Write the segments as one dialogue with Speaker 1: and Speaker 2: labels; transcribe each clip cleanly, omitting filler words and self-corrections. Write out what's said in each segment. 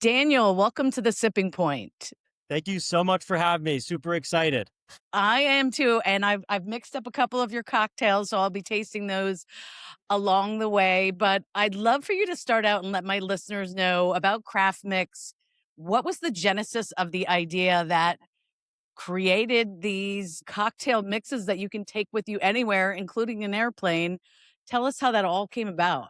Speaker 1: Daniel, welcome to the Sipping Point.
Speaker 2: Thank you so much for having me. Super excited.
Speaker 1: I am too, and I've mixed up a couple of your cocktails, so I'll be tasting those along the way. But I'd love for you to start out and let my listeners know about Craft Mix. What was the genesis of the idea that created these cocktail mixes that you can take with you anywhere, including an airplane? Tell us how that all came about.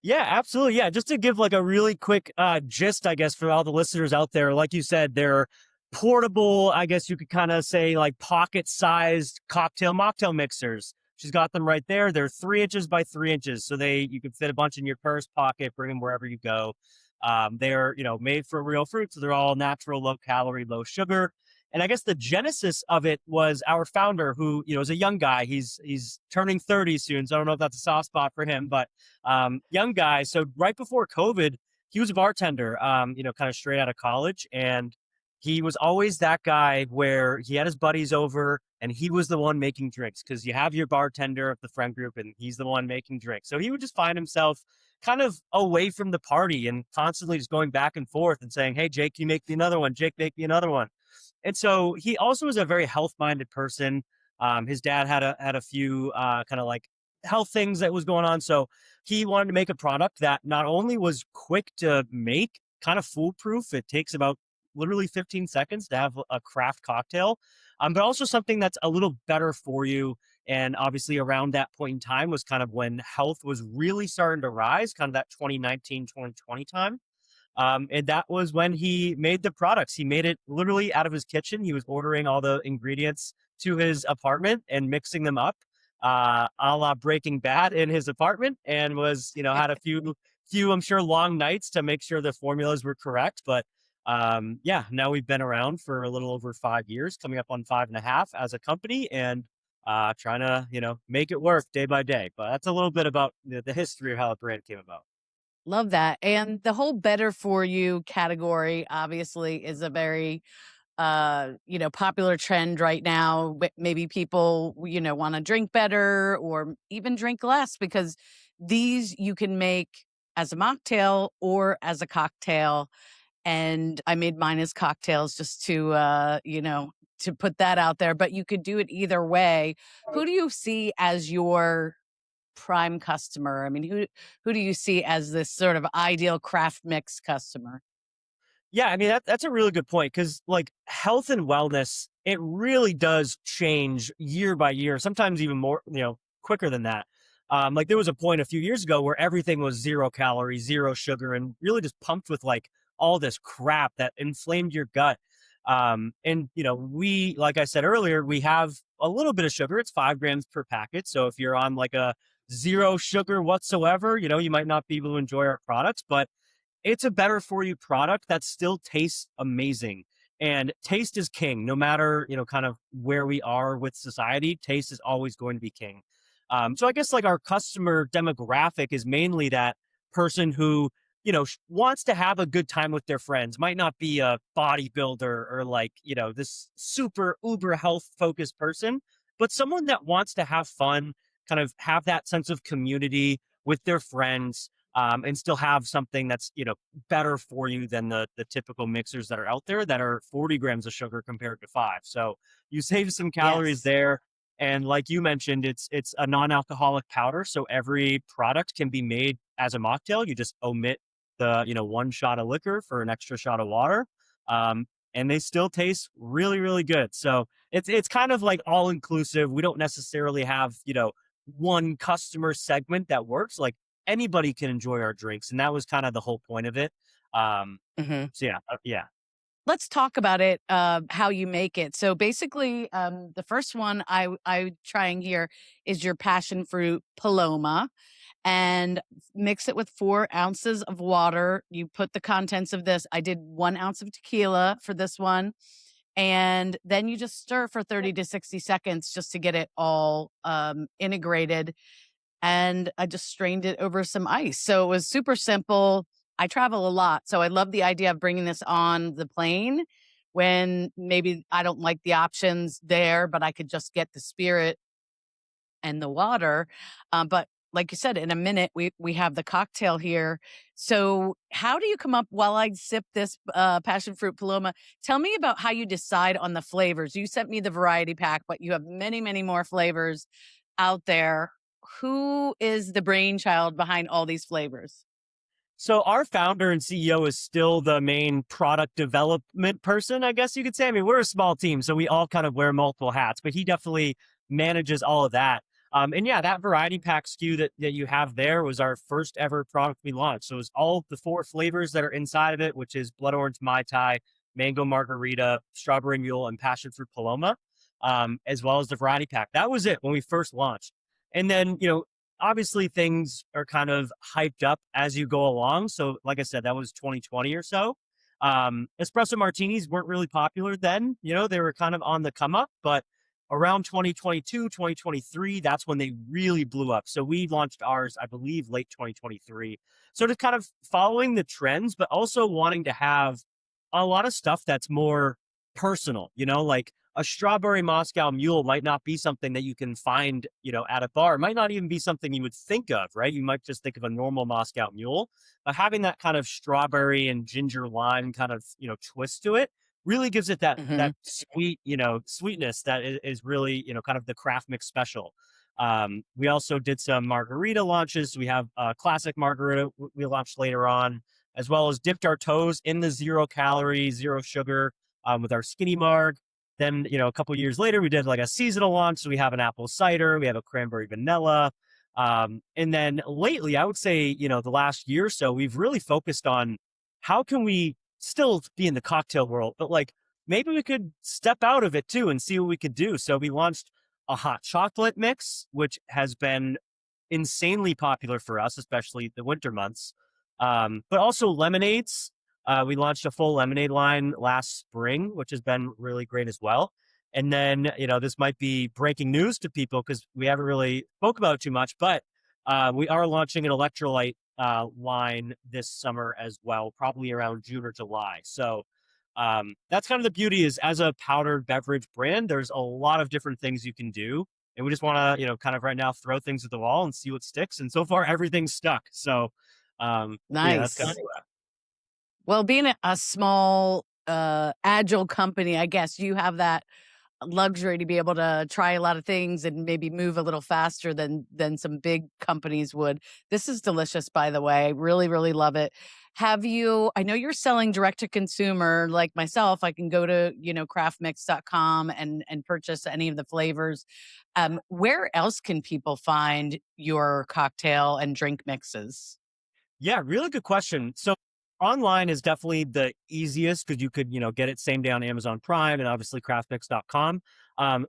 Speaker 2: Yeah, absolutely. Yeah, just to give like a really quick gist, I guess, for all the listeners out there. Like you said, they're portable. I guess you could kind of say like pocket-sized cocktail mocktail mixers. She's got them right there. They're 3 inches by 3 inches, so you can fit a bunch in your purse pocket, bring them wherever you go. They're made from real fruit, so they're all natural, low calorie, low sugar. And I guess the genesis of it was our founder, who is a young guy. He's turning 30 soon, so I don't know if that's a soft spot for him, but young guy. So right before COVID, he was a bartender, kind of straight out of college. And he was always that guy where he had his buddies over and he was the one making drinks, because you have your bartender of the friend group and he's the one making drinks. So he would just find himself kind of away from the party and constantly just going back and forth and saying, "Hey, Jake, you make me another one. Jake, make me another one." And so he also was a very health-minded person. His dad had a few kind of like health things that was going on. So he wanted to make a product that not only was quick to make, kind of foolproof. It takes about literally 15 seconds to have a craft cocktail, but also something that's a little better for you. And obviously around that point in time was kind of when health was really starting to rise, kind of that 2019, 2020 time. And that was when he made the products. He made it literally out of his kitchen. He was ordering all the ingredients to his apartment and mixing them up, a la Breaking Bad in his apartment, and was, had a few, I'm sure, long nights to make sure the formulas were correct. But yeah, now we've been around for a little over 5 years, coming up on 5.5 as a company, and trying to, make it work day by day. But that's a little bit about the history of how the brand came about.
Speaker 1: Love that. And the whole better for you category obviously is a very popular trend right now. Maybe people, want to drink better or even drink less, because these you can make as a mocktail or as a cocktail. And I made mine as cocktails just to put that out there, but you could do it either way. Who do you see as your prime customer? I mean, who do you see as this sort of ideal craft mix customer?
Speaker 2: Yeah, I mean that's a really good point, because like health and wellness, it really does change year by year, sometimes even more, quicker than that. Like there was a point a few years ago where everything was 0 calories, zero sugar, and really just pumped with like all this crap that inflamed your gut. And we, like I said earlier, we have a little bit of sugar. It's 5 grams per packet. So if you're on like a zero sugar whatsoever, you might not be able to enjoy our products, but it's a better for you product that still tastes amazing. And taste is king, no matter, kind of where we are with society. Taste is always going to be king. So I guess like our customer demographic is mainly that person who, wants to have a good time with their friends, might not be a bodybuilder or like, this super uber health focused person, but someone that wants to have fun, kind of have that sense of community with their friends, and still have something that's, better for you than the typical mixers that are out there that are 40 grams of sugar compared to 5. So you save some calories
Speaker 1: Yes.
Speaker 2: there. And like you mentioned, it's a non-alcoholic powder. So every product can be made as a mocktail. You just omit the, one shot of liquor for an extra shot of water. And they still taste really, really good. So it's kind of like all inclusive. We don't necessarily have, one customer segment that works. Like anybody can enjoy our drinks, and that was kind of the whole point of it. Um,
Speaker 1: Hmm.
Speaker 2: so yeah, yeah.
Speaker 1: Let's talk about it, how you make it. So basically, the first one I trying here is your passion fruit Paloma, and mix it with 4 ounces of water. You put the contents of this. I did 1 ounce of tequila for this one. And then you just stir for 30 to 60 seconds just to get it all integrated. And I just strained it over some ice. So it was super simple. I travel a lot, so I love the idea of bringing this on the plane when maybe I don't like the options there, but I could just get the spirit and the water. But like you said, in a minute, we have the cocktail here. So, how do you come up while I sip this passion fruit paloma? Tell me about how you decide on the flavors. You sent me the variety pack, but you have many, many more flavors out there. Who is the brainchild behind all these flavors?
Speaker 2: So our founder and CEO is still the main product development person, I guess you could say. I mean, we're a small team, so we all kind of wear multiple hats, but he definitely manages all of that. And yeah, that variety pack SKU that you have there was our first ever product we launched. So it was all the four flavors that are inside of it, which is blood orange Mai Tai, mango margarita, strawberry mule, and passion fruit paloma, as well as the variety pack. That was it when we first launched. And then, obviously things are kind of hyped up as you go along. So, like I said, that was 2020 or so. Espresso martinis weren't really popular then. They were kind of on the come up, but around 2022, 2023, that's when they really blew up. So we launched ours, I believe, late 2023. So just kind of following the trends, but also wanting to have a lot of stuff that's more personal, like a strawberry Moscow Mule might not be something that you can find, at a bar. It might not even be something you would think of, right? You might just think of a normal Moscow Mule, but having that kind of strawberry and ginger lime kind of, twist to it really gives it that
Speaker 1: Hmm.
Speaker 2: sweet, sweetness that is really, kind of the craft mix special. We also did some margarita launches. We have a classic margarita we launched later on, as well as dipped our toes in the 0-calorie, zero sugar with our skinny marg. Then, a couple years later, we did like a seasonal launch. So we have an apple cider, we have a cranberry vanilla. And then lately, I would say, the last year or so, we've really focused on how can we still be in the cocktail world, but like maybe we could step out of it too and see what we could do. So we launched a hot chocolate mix, which has been insanely popular for us, especially the winter months. But also lemonades. We launched a full lemonade line last spring, which has been really great as well. And then, this might be breaking news to people because we haven't really spoke about it too much, but we are launching an electrolyte line this summer as well, probably around June or July. So that's kind of the beauty is as a powdered beverage brand, there's a lot of different things you can do. And we just want to, kind of right now throw things at the wall and see what sticks. And so far, everything's stuck. So, yeah, that's kind of
Speaker 1: Nice. Well, being a small, agile company, I guess you have that luxury to be able to try a lot of things and maybe move a little faster than some big companies would. This is delicious, by the way. Really, really love it. Have you I know you're selling direct to consumer like myself. I can go to, craftmix.com and purchase any of the flavors. Where else can people find your cocktail and drink mixes?
Speaker 2: Yeah, really good question. So online is definitely the easiest because you could, get it same day on Amazon Prime and obviously craftmix.com.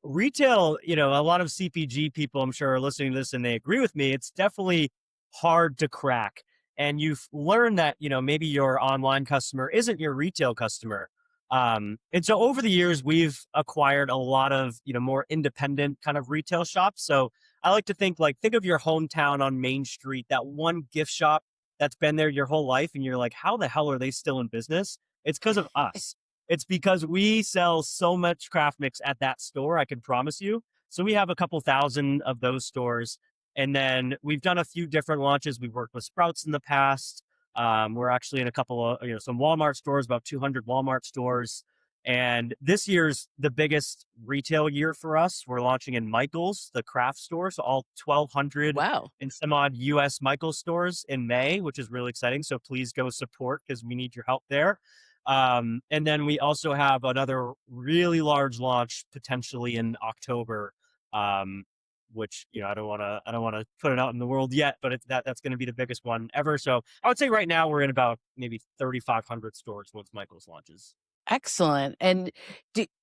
Speaker 2: Retail, a lot of CPG people I'm sure are listening to this and they agree with me. It's definitely hard to crack. And you've learned that, maybe your online customer isn't your retail customer. And so over the years, we've acquired a lot of, more independent kind of retail shops. So I like to think of your hometown on Main Street, that one gift shop that's been there your whole life and you're like, how the hell are they still in business? It's because of us. It's because we sell so much craft mix at that store, I can promise you. So we have a couple thousand of those stores. And then we've done a few different launches. We've worked with Sprouts in the past. We're actually in a couple of, some Walmart stores, about 200 Walmart stores. And this year's the biggest retail year for us. We're launching in Michael's, the craft store. So all 1,200
Speaker 1: Wow.
Speaker 2: in some odd US Michael's stores in May, which is really exciting. So please go support because we need your help there. And then we also have another really large launch potentially in October, which I don't want to put it out in the world yet, but that's going to be the biggest one ever. So I would say right now we're in about maybe 3,500 stores once Michael's launches.
Speaker 1: Excellent. And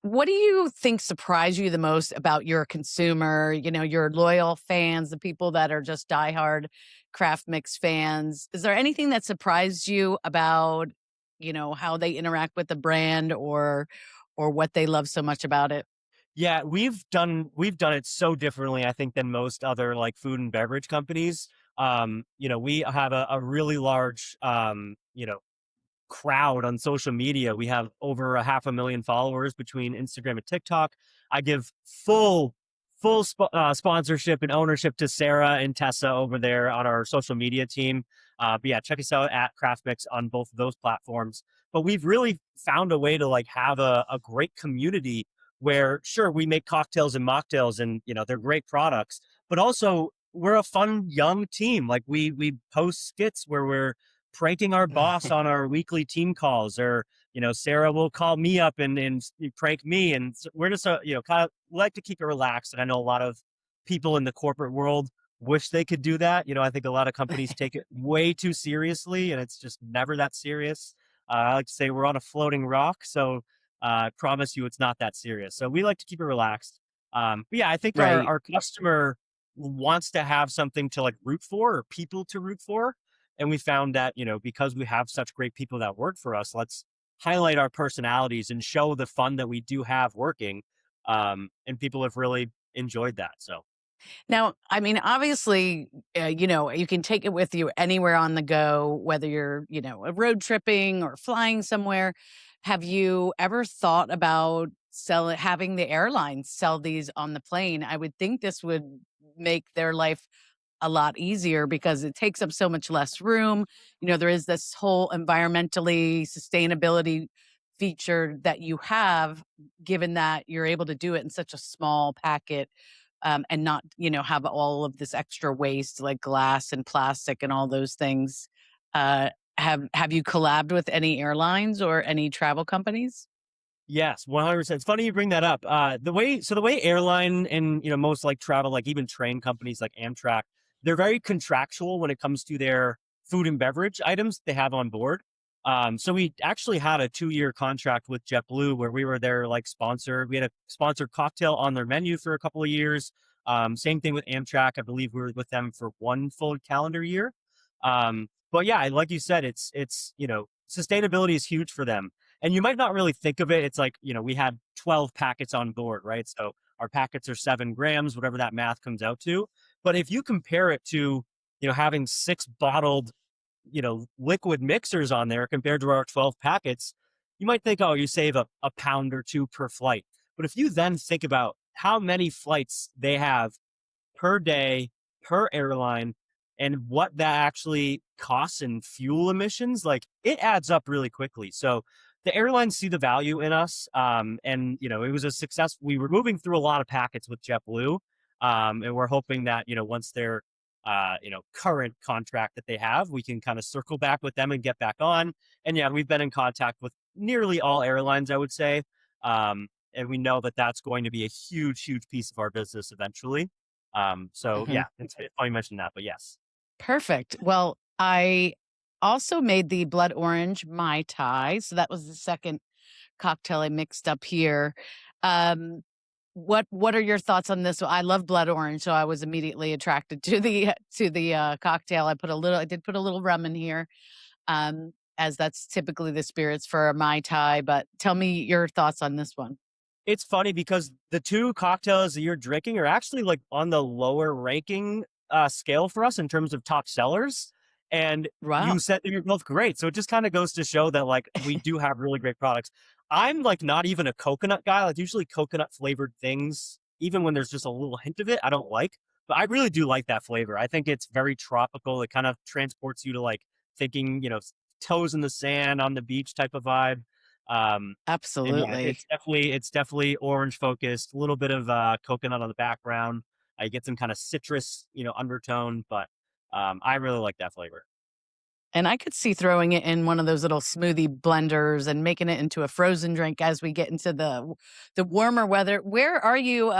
Speaker 1: what do you think surprised you the most about your consumer, your loyal fans, the people that are just diehard craft mix fans? Is there anything that surprised you about, how they interact with the brand or what they love so much about it?
Speaker 2: Yeah, we've done it so differently, I think, than most other like food and beverage companies. We have a really large crowd on social media. We have over a 500,000 followers between Instagram and TikTok. I give full sponsorship and ownership to Sarah and Tessa over there on our social media team. But yeah, check us out at Craftmix on both of those platforms. But we've really found a way to like have a great community where sure we make cocktails and mocktails and they're great products, but also we're a fun young team. Like we post skits where we're pranking our boss on our weekly team calls, or Sarah will call me up and prank me, and we're just kind of like to keep it relaxed. And I know a lot of people in the corporate world wish they could do that. I think a lot of companies take it way too seriously, and it's just never that serious. I like to say we're on a floating rock, so I promise you it's not that serious. So we like to keep it relaxed. But yeah, I think our
Speaker 1: Right.
Speaker 2: our customer wants to have something to like root for, or people to root for. And we found that, because we have such great people that work for us, let's highlight our personalities and show the fun that we do have working. And people have really enjoyed that. So
Speaker 1: Now, I mean, obviously, you can take it with you anywhere on the go, whether you're, road tripping or flying somewhere. Have you ever thought about having the airlines sell these on the plane? I would think this would make their life a lot easier because it takes up so much less room. There is this whole environmentally sustainability feature that you have, given that you're able to do it in such a small packet, and not, have all of this extra waste like glass and plastic and all those things. Uh, have you collabed with any airlines or any travel companies?
Speaker 2: yes, 100%. It's funny you bring that up. The way airline and most like travel, like even train companies like Amtrak, they're very contractual when it comes to their food and beverage items they have on board. So we actually had a 2-year contract with JetBlue where we were their like sponsor. We had a sponsored cocktail on their menu for a couple of years. Same thing with Amtrak. I believe we were with them for one full calendar year. But yeah, like you said, it's sustainability is huge for them, and you might not really think of it. It's like, we had 12 packets on board, right? So our packets are 7 grams, whatever that math comes out to. But if you compare it to, having 6 bottled, liquid mixers on there compared to our 12 packets, you might think, oh, you save a pound or two per flight. But if you then think about how many flights they have per day, per airline, and what that actually costs in fuel emissions, like it adds up really quickly. So the airlines see the value in us. And it was a success. We were moving through a lot of packets with JetBlue. And we're hoping that, once their current contract that they have, we can kind of circle back with them and get back on. And yeah, we've been in contact with nearly all airlines, I would say. And we know that that's going to be a huge, huge piece of our business eventually. So
Speaker 1: Mhm.
Speaker 2: yeah, it's funny you mentioned that, but yes.
Speaker 1: Perfect. Well, I also made the blood orange Mai Tai, so that was the second cocktail I mixed up here. Um, what are your thoughts on this? I love blood orange, so I was immediately attracted to the cocktail. I did put a little rum in here, as that's typically the spirits for a Mai Tai, but tell me your thoughts on this one.
Speaker 2: It's funny because the two cocktails that you're drinking are actually like on the lower ranking scale for us in terms of top sellers. And you
Speaker 1: Wow.
Speaker 2: said you're both great. So it just kind of goes to show that like we do have really great products. I'm like not even a coconut guy. Like usually coconut flavored things, even when there's just a little hint of it, I don't like. But I really do like that flavor. I think it's very tropical. It kind of transports you to like thinking, toes in the sand on the beach type of vibe. And yeah,
Speaker 1: Absolutely.
Speaker 2: it's definitely orange focused, a little bit of coconut on the background. I get some kind of citrus, undertone, but I really like that flavor.
Speaker 1: And I could see throwing it in one of those little smoothie blenders and making it into a frozen drink as we get into the warmer weather. Where are you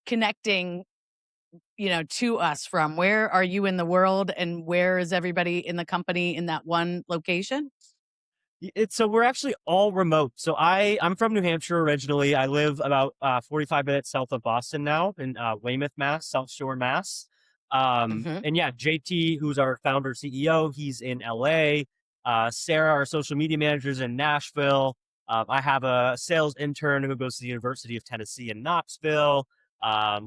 Speaker 1: connecting, to us from? Where are you in the world and where is everybody in the company in that one location?
Speaker 2: It's so we're actually all remote. So I'm from New Hampshire originally. I live about 45 minutes south of Boston now in Weymouth, Mass, South Shore, Mass.
Speaker 1: Mhm.
Speaker 2: And yeah, JT, who's our founder CEO, he's in LA. Sarah, our social media manager, is in Nashville. I have a sales intern who goes to the University of Tennessee in Knoxville.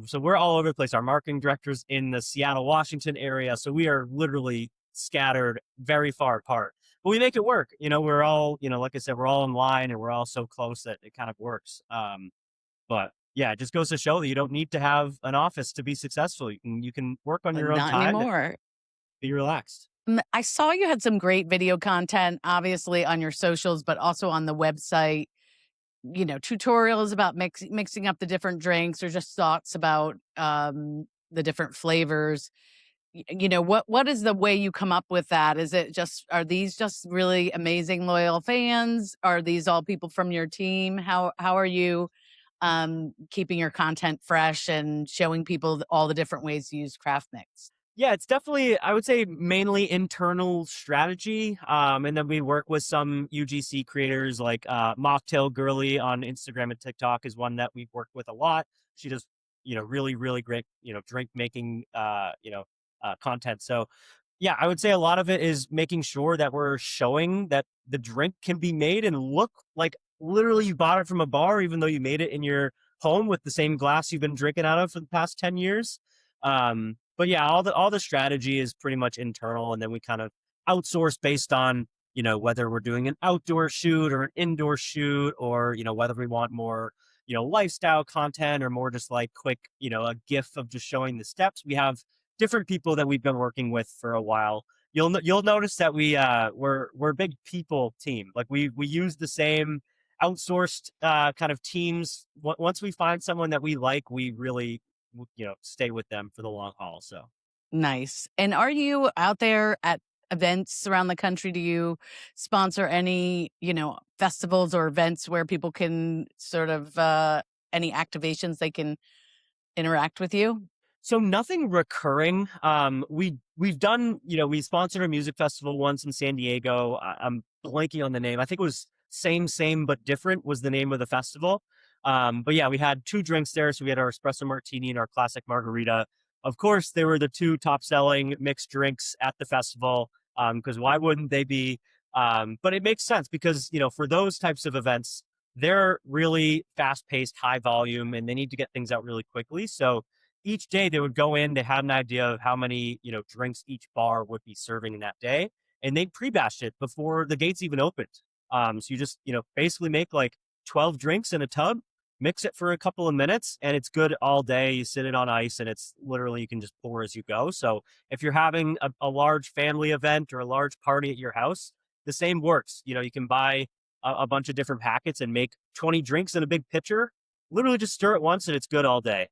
Speaker 2: So we're all over the place. Our marketing director's in the Seattle, Washington area. So we are literally scattered very far apart, but we make it work. We're all, like I said, we're all in line and we're all so close that it kind of works. But Yeah, it just goes to show that you don't need to have an office to be successful. You can work on your own
Speaker 1: Not
Speaker 2: time and
Speaker 1: anymore.
Speaker 2: be relaxed.
Speaker 1: I saw you had some great video content, obviously on your socials, but also on the website. Tutorials about mixing up the different drinks, or just thoughts about the different flavors. What is the way you come up with that? Are these just really amazing loyal fans? Are these all people from your team? How are you keeping your content fresh and showing people all the different ways to use craft mix?
Speaker 2: Yeah, it's definitely, I would say, mainly internal strategy. And then we work with some UGC creators like Mocktail Girly on Instagram and TikTok is one that we've worked with a lot. She does, really, really great, drink making, content. So yeah, I would say a lot of it is making sure that we're showing that the drink can be made and look like literally you bought it from a bar, even though you made it in your home with the same glass you've been drinking out of for the past 10 years. But yeah, all the strategy is pretty much internal, and then we kind of outsource based on, whether we're doing an outdoor shoot or an indoor shoot, or, whether we want more, lifestyle content or more just like quick, a gif of just showing the steps. We have different people that we've been working with for a while. You'll notice that we're a big people team. Like we use the same outsourced kind of teams. Once we find someone that we like, we really stay with them for the long haul. So
Speaker 1: Nice. And are you out there at events around the country? Do you sponsor any, festivals or events where people can sort of any activations they can interact with you?
Speaker 2: So nothing recurring. We've done, we sponsored a music festival once in San Diego. I'm blanking on the name. I think it was Same but Different was the name of the festival. But yeah, we had two drinks there. So we had our espresso martini and our classic margarita. Of course, they were the two top selling mixed drinks at the festival. Because why wouldn't they be? But it makes sense because, for those types of events, they're really fast paced, high volume, and they need to get things out really quickly. So each day they would go in, they had an idea of how many, drinks each bar would be serving in that day. And they pre-bashed it before the gates even opened. So you just, basically make like 12 drinks in a tub, mix it for a couple of minutes, and it's good all day. You sit it on ice and it's literally, you can just pour as you go. So if you're having a large family event or a large party at your house, the same works. You can buy a bunch of different packets and make 20 drinks in a big pitcher, literally just stir it once and it's good all day.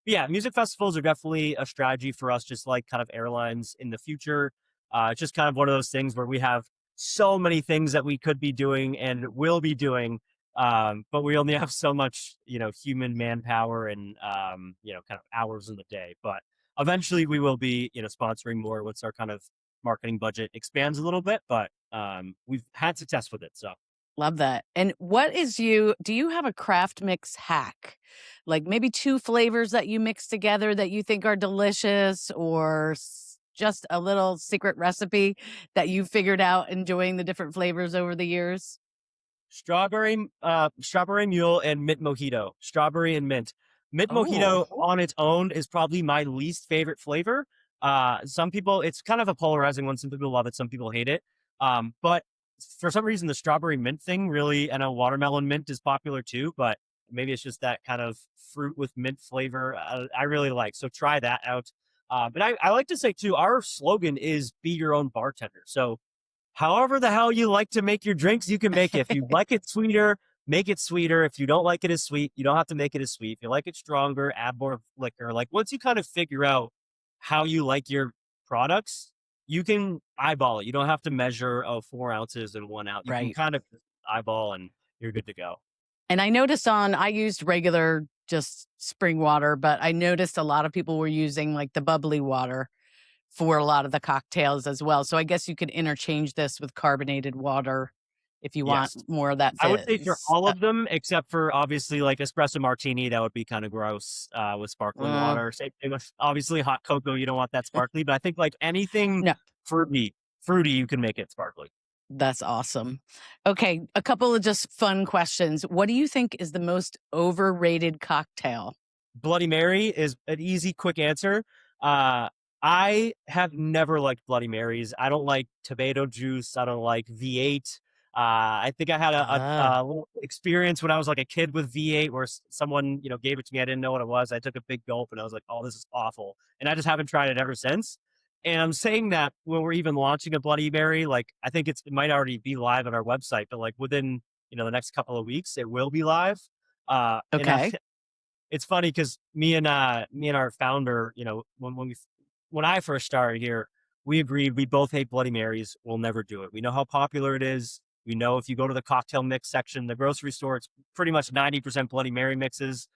Speaker 2: Yeah, music festivals are definitely a strategy for us, just like kind of airlines in the future. It's just kind of one of those things where we have so many things that we could be doing and will be doing, but we only have so much, human manpower and, kind of hours in the day. But eventually we will be, sponsoring more once our kind of marketing budget expands a little bit. But we've had success with it. So
Speaker 1: Love that. And do you have a craft mix hack? Like maybe two flavors that you mix together that you think are delicious, or just a little secret recipe that you figured out enjoying the different flavors over the years?
Speaker 2: strawberry mule and mint mojito, strawberry and mint. Mint
Speaker 1: Oh,
Speaker 2: mojito on its own is probably my least favorite flavor. Some people, it's kind of a polarizing one. Some people love it, some people hate it. But for some reason, the strawberry mint thing really, and a watermelon mint is popular too. But maybe it's just that kind of fruit with mint flavor I really like. So try that out. But I like to say too, our slogan is "Be your own bartender." So however the hell you like to make your drinks, you can make it. If you like it sweeter, make it sweeter. If you don't like it as sweet, you don't have to make it as sweet. If you like it stronger, add more liquor. Like once you kind of figure out how you like your products, you can eyeball it. You don't have to measure 4 ounces and 1 ounce. You can
Speaker 1: right.
Speaker 2: kind of eyeball and you're good to go.
Speaker 1: And I used regular just spring water, but I noticed a lot of people were using like the bubbly water for a lot of the cocktails as well. So I guess you could interchange this with carbonated water if you want
Speaker 2: Yes.
Speaker 1: more of that
Speaker 2: I would say for
Speaker 1: fizz.
Speaker 2: all of them, except for obviously like espresso martini, that would be kind of gross with sparkling
Speaker 1: Uh,
Speaker 2: water. Same thing with obviously hot cocoa. You don't want that sparkly, but I think like anything
Speaker 1: no,
Speaker 2: fruity, you can make it sparkly.
Speaker 1: that's awesome. Okay, a couple of just fun questions. What do you think is the most overrated cocktail?
Speaker 2: Bloody Mary is an easy, quick answer. Uh, I have never liked Bloody Marys. I don't like tomato juice. I don't like V8. I think I had
Speaker 1: Ah,
Speaker 2: a little experience when I was like a kid with V8 where someone, gave it to me. I didn't know what it was. I took a big gulp and I was like, oh, this is awful. And I just haven't tried it ever since. And I'm saying that when we're even launching a Bloody Mary, like I think it might already be live on our website, but like within, the next couple of weeks, it will be live. And I,
Speaker 1: okay.
Speaker 2: it's funny because me and our founder, when I first started here, we agreed we both hate Bloody Marys. We'll never do it. We know how popular it is. We know if you go to the cocktail mix section, in the grocery store, it's pretty much 90% Bloody Mary mixes.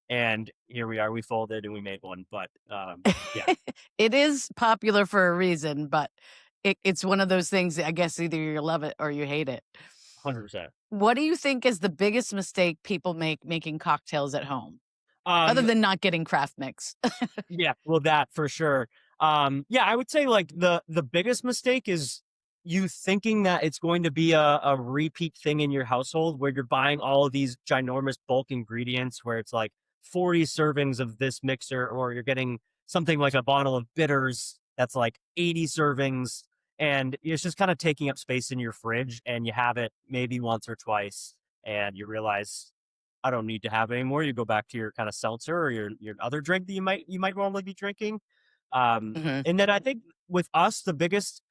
Speaker 2: And here we are. We folded and we made one. But yeah,
Speaker 1: It is popular for a reason, but it's one of those things that I guess either you love it or you hate it.
Speaker 2: 100%.
Speaker 1: What do you think is the biggest mistake people make making cocktails at home, other
Speaker 2: Um,
Speaker 1: than not getting craft mix?
Speaker 2: Yeah, well, that for sure. Yeah, I would say like the biggest mistake is you thinking that it's going to be a repeat thing in your household where you're buying all of these ginormous bulk ingredients where it's like 40 servings of this mixer, or you're getting something like a bottle of bitters that's like 80 servings, and it's just kind of taking up space in your fridge, and you have it maybe once or twice, and you realize I don't need to have it anymore. You go back to your kind of seltzer or your other drink that you might normally be drinking.
Speaker 1: Mhm.
Speaker 2: And then I think with us, the biggest,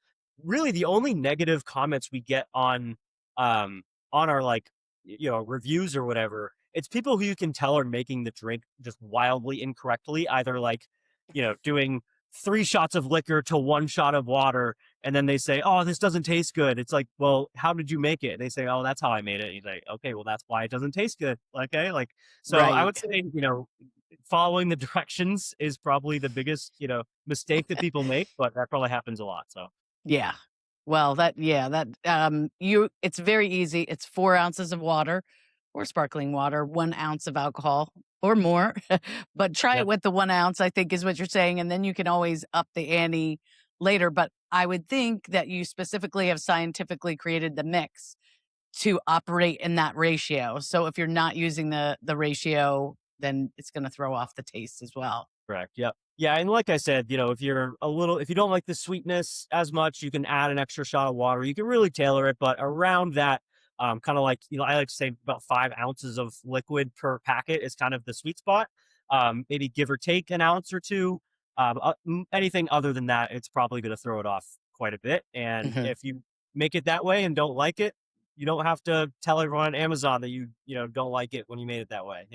Speaker 2: really the only negative comments we get um on our like reviews or whatever, it's people who you can tell are making the drink just wildly incorrectly, either like doing 3 shots of liquor to 1 shot of water, and then they say, "Oh, this doesn't taste good." It's like, "Well, how did you make it?" And they say, "Oh, that's how I made it." And he's like, "Okay, well, that's why it doesn't taste good." Okay, like so, I
Speaker 1: Right.
Speaker 2: would say, following the directions is probably the biggest, mistake that people make, but that probably happens a lot. So,
Speaker 1: Yeah. Well, it's very easy. It's 4 ounces of water or sparkling water, 1 ounce of alcohol or more, but try
Speaker 2: yeah,
Speaker 1: it with the 1 ounce, I think is what you're saying, and then you can always up the ante later, but I would think that you specifically have scientifically created the mix to operate in that ratio, so if you're not using the ratio, then it's gonna throw off the taste as well.
Speaker 2: correct. Yep. Yeah, and like I said, if you don't like the sweetness as much, you can add an extra shot of water. You can really tailor it, but around that, kind of like I like to say about 5 ounces of liquid per packet is kind of the sweet spot. Maybe give or take an ounce or two. Anything other than that, it's probably going to throw it off quite a bit. And
Speaker 1: Mhm.
Speaker 2: if you make it that way and don't like it, you don't have to tell everyone on Amazon that you don't like it when you made it that way.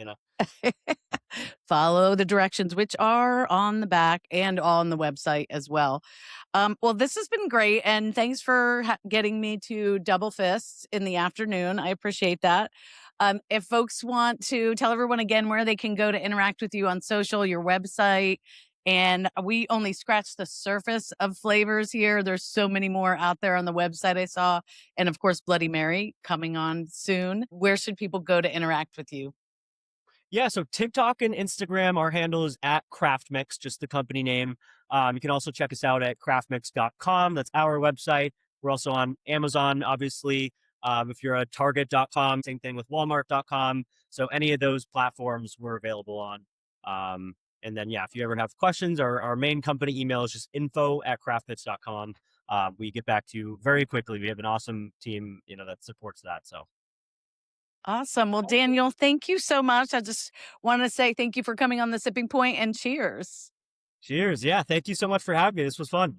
Speaker 1: Follow the directions, which are on the back and on the website as well. Well, this has been great, and thanks for getting me to double fists in the afternoon. I appreciate that. If folks want to tell everyone again where they can go to interact with you on social, your website, and we only scratched the surface of flavors here. There's so many more out there on the website I saw, and of course, Bloody Mary coming on soon. Where should people go to interact with you?
Speaker 2: Yeah, so TikTok and Instagram, our handle is at Craftmix, just the company name. You can also check us out at craftmix.com. That's our website. We're also on Amazon, obviously. If you're a Target.com, same thing with Walmart.com. So any of those platforms we're available on. And then, yeah, if you ever have questions, our main company email is just info@craftmix.com. We get back to you very quickly. We have an awesome team, that supports that. So
Speaker 1: Awesome. Well, Daniel, thank you so much. I just want to say thank you for coming on the sipping point and cheers.
Speaker 2: cheers. Yeah, thank you so much for having me. This was fun.